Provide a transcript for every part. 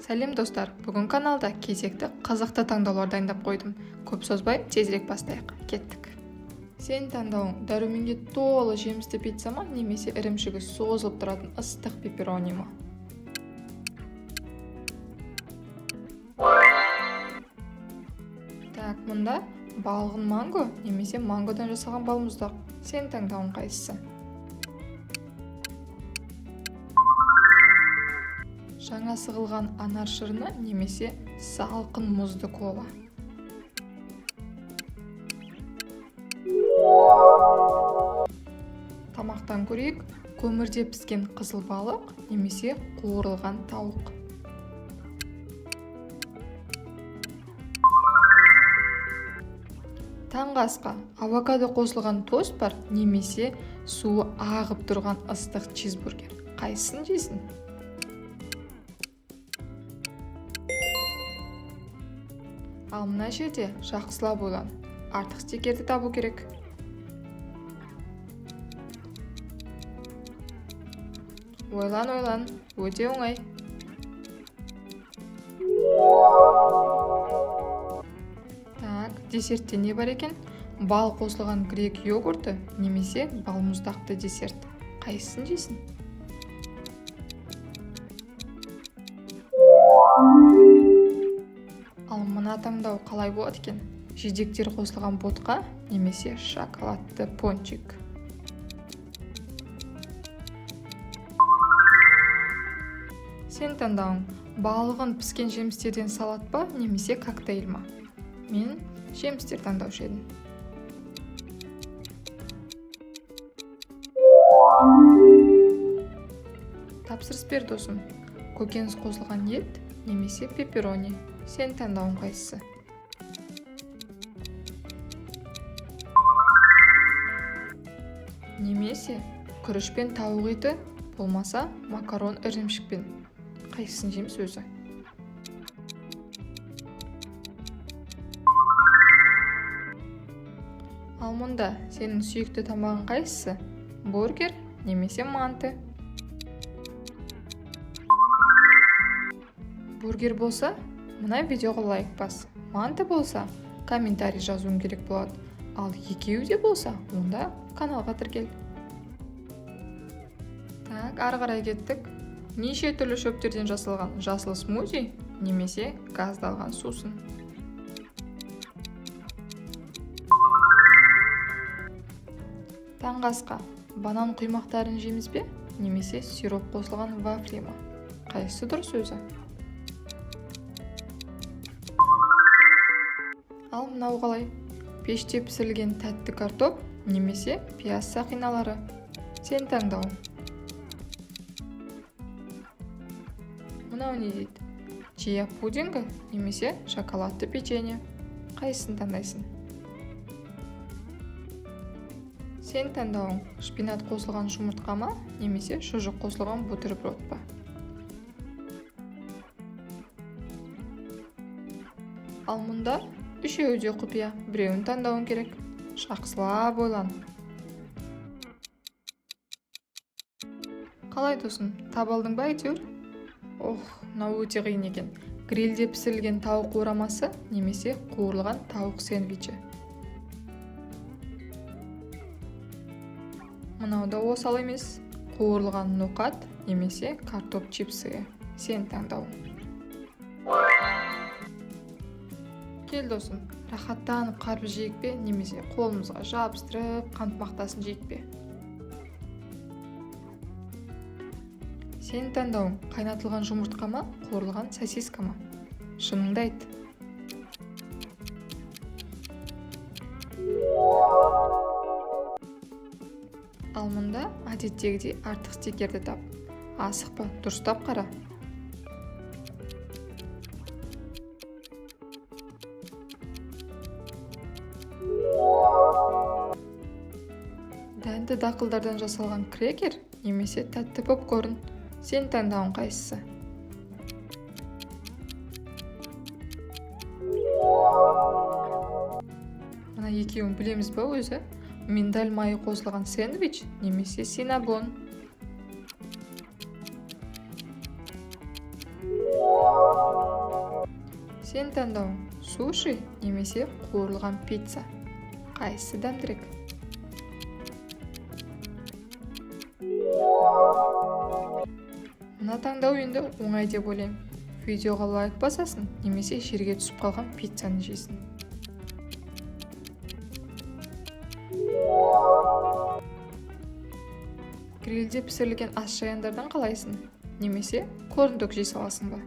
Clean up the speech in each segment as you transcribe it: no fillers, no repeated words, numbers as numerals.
Сәлем достар, бүгін каналда кезекті қызықты таңдаулар дайындап қойдым. Көп созбай, тезірек бастайық. Кеттік. Сен таңдауың дәруменге толы жемісті пицца ма, немесе ірімшігі созылып тұратын ыстық пепперони ма? Так, мұнда балғын манго немесе мангодан жасалған балмұздақ. Сен таңдауың қайсысы? Жаңа сығылған анар шырыны немесе салқын мұзды кола. Тамақтан көрейік, көмірде піскен қызыл балық немесе қуырылған тауық. Таңғы асқа авокадо қосылған тост бар немесе суы ағып тұрған ыстық чизбургер. Қайсысын жейсің? Ал мына жерде жақсылап ойлан. Артық стикерді табу керек. Ойлан, өте оңай. Так, десертте не бар екен? Бал қосылған грек йогурты немесе балмұздақты десерт. Қайсысын жейсің? Ал мына таңдау қалай болады екен? Жидектер қосылған ботқа немесе шоколадты пончик. Сен таңдауың балығын піскен жемістерден салат па немесе коктейль ма? Мен жемістер таңдаушы едім. Тапсырыс бер досым. Көкөніс қосылған ет немесе пепперони. Сен таңдауың қайсысы? Немесе күріш пен тауық еті, болмаса макарон ірімшікпен. Қайсысын жейміз өзі? Ал мұнда сенің сүйікті тамағың қайсысы? Бургер немесе манты? Бургер болса, мына видеоға лайк бас. Манты болса, комментарий жазуың керек болады. Ал екеуі де болса, онда каналға тіркел. Так, ары қарай кеттік. Неше түрлі шөптерден жасалған жасыл смузи немесе газдалған сусын. Таңғы асқа банан құймақтарын жейміз бе, немесе сироп қосылған вафли ма? Қайсысы дұрыс өзі? Ал мынау қалай? Пеште пісірілген тәтті картоп немесе пияз сақиналары. Сен таңдауың. Мынау не дейді? Чия пудингі немесе шоколадты печенье. Қайсысын таңдайсың? Сен таңдауың шпинат қосылған жұмыртқа ма немесе шұжық қосылған бутерброд па? Ал мұнда үшеуі де құпия, біреуін таңдауың керек. Жақсылап ойлан. Қалай досым, таба алдың ба әйтеуір? Мынау өте қиын екен. Грильде пісірілген тауық орамасы немесе қуырылған тауық сэндвичі. Мынау да осал емес. Қуырылған ноқат немесе картоп чипсы. Сен таңдауың. Кел досым, рахаттанып қарбыз жейік пе, немесе қолымызға жабыстырып қант мақтасын жейік пе? Сен таңдауың қайнатылған жұмыртқа ма, қуырылған сосиска ма? Шыныңды айт. Ал мұнда әдеттегідей артық стикерді тап. Асықпа, дұрыстап қара. Дәнді дақылдардан жасалған крекер немесе тәтті попкорн. Сен таңдауың қайсысы? Мына екеуін білеміз ба өзі? Миндаль майы қосылған сэндвич немесе синабон. Сен таңдауың суши немесе қуырылған пицца. Қайсысы дәмдірек? Мына таңдау енді оңай деп ойлаймын. Видеоға лайк басасың, немесе жерге түсіп қалған пиццаны жейсің. Грилде пісірілген ас жаяндардан қалайсың? Немесе корндок жей саласың ба?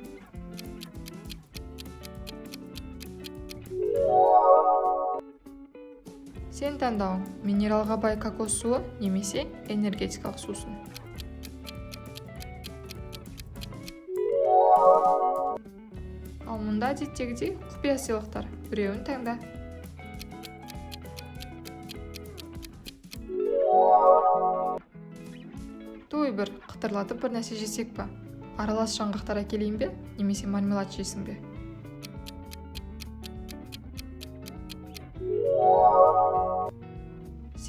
Сен таңдауың минералға бай кокос суы немесе энергетикалық сусын. Ал мұнда әдеттегідей құпия сыйлықтар. Біреуін таңда. Той бір қытырлатып бір нәрсе жесек па? Аралас жаңғақтар әкелейін бе, немесе мармелад жейсің бе?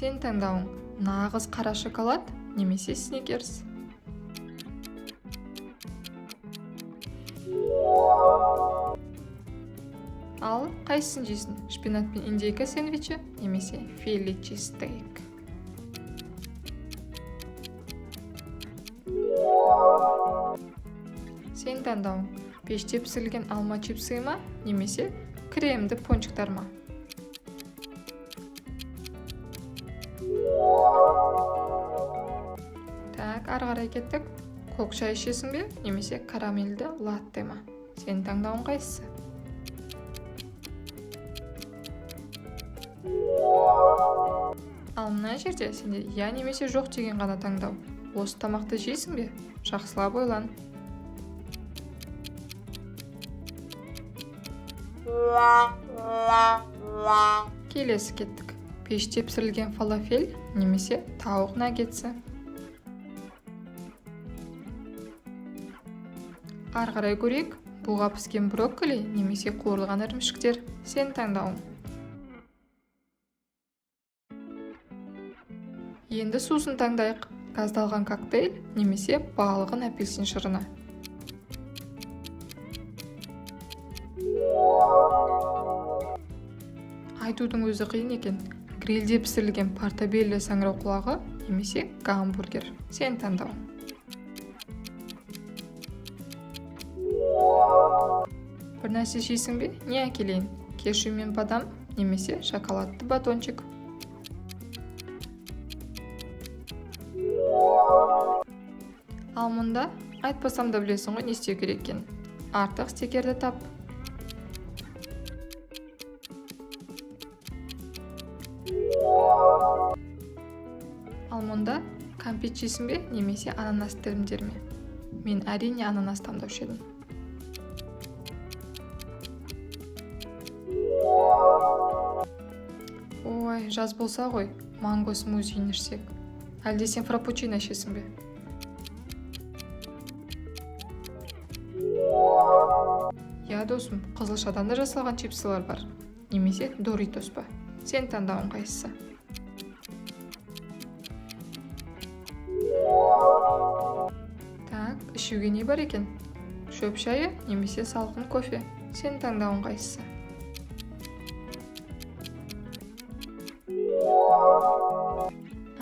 Сен таңдауың нағыз қара шоколад немесе сникерс. Ал қайсысын жейсің? Шпинат пен индейка сэндвичі немесе фили чизстейк. Сен таңдауың пеште пісірілген алма чипсы ма немесе кремді пончиктар ма? Так, ары қарай кеттік. Көк шай ішесің бе немесе карамельді латте ма? Сен таңдауың қайсысы? Ал мына жерде сенде я немесе жоқ деген ғана таңдау. Осы тамақты жейсің бе? Жақсылап ойлан. Келесі кеттік. Пеште пісірілген фалафель немесе тауық наггетсі. Ары қарай көрейік. Буға піскен брокколи немесе қуырылған ірімшіктер. Сен таңдауың. Енді сусын таңдайық. Газдалған коктейль немесе балғын апельсин шырыны. Айтудың өзі қиын екен. Грилде пісірілген портабелло саңырау құлағы немесе гамбургер. Сен таңдауың. Бір нәрсе жейсің бе? Не әкелейін? Кешью мен бадам немесе шоколадты батончик. Ал мұнда айтпасам да білесің ғой не істеу керек екенін. Артық стикерді тап. Ал мұнда кәмпит жейсің бе немесе ананас тілімдер ме? Мен әрине ананас таңдаушы едім. Ой, жаз болса ғой, манго смузиін ішсек. Әлде сен фраппучино ішесің бе? Я досым, қызылшадан да жасалған чипсылар бар. Немесе доритос па? Сен таңдауың қайсысы? Так, ішуге не бар екен? Шөп шайы немесе салқын кофе? Сен таңдауың қайсысы?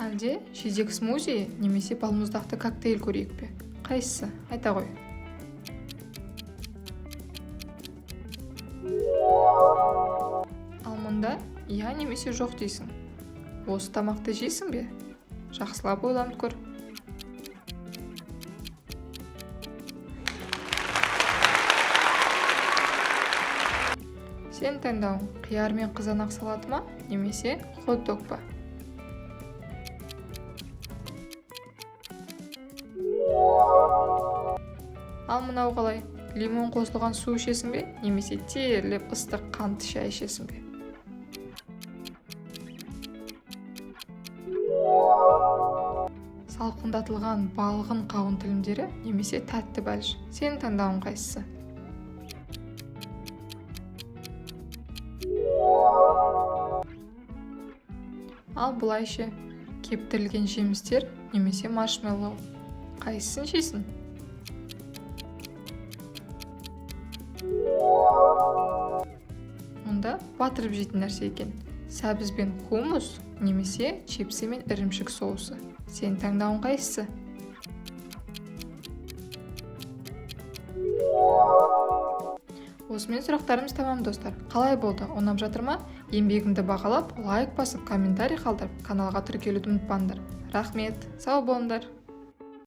Әлде жидек смузи немесе балмұздақты коктейль көрейік пе? Қайсысы? Айта ғой. Ал мұнда я немесе жоқ дейсің. Осы тамақты жейсің бе? Жақсылап ойланып көр. Сен таңдауың қияр мен қызанақ салаты ма немесе хот-дог па? Ал мынау қалай? Лимон қосылған су ішесің бе немесе терлеп ыстық қанты шай ішесің бе? Салқындатылған балғын қауын тілімдері немесе тәтті бәліш. Сен таңдауың қайсысы? Ал бұлайше кептірілген жемістер немесе маршмеллоу. Қайсысын жейсің? батырып жейтін нәрсе екен. Сәбіз бен хумус немесе чипсы мен ірімшік соусы. Сен таңдауың қайсысы? Осымен сұрақтарымыз тамам достар. Қалай болды? Ұнап жатыр ма? Еңбегімді бағалап, лайк басып, комментарий қалдырып, каналға тіркелуді ұмытпаңдар. Рахмет. Сау болыңдар.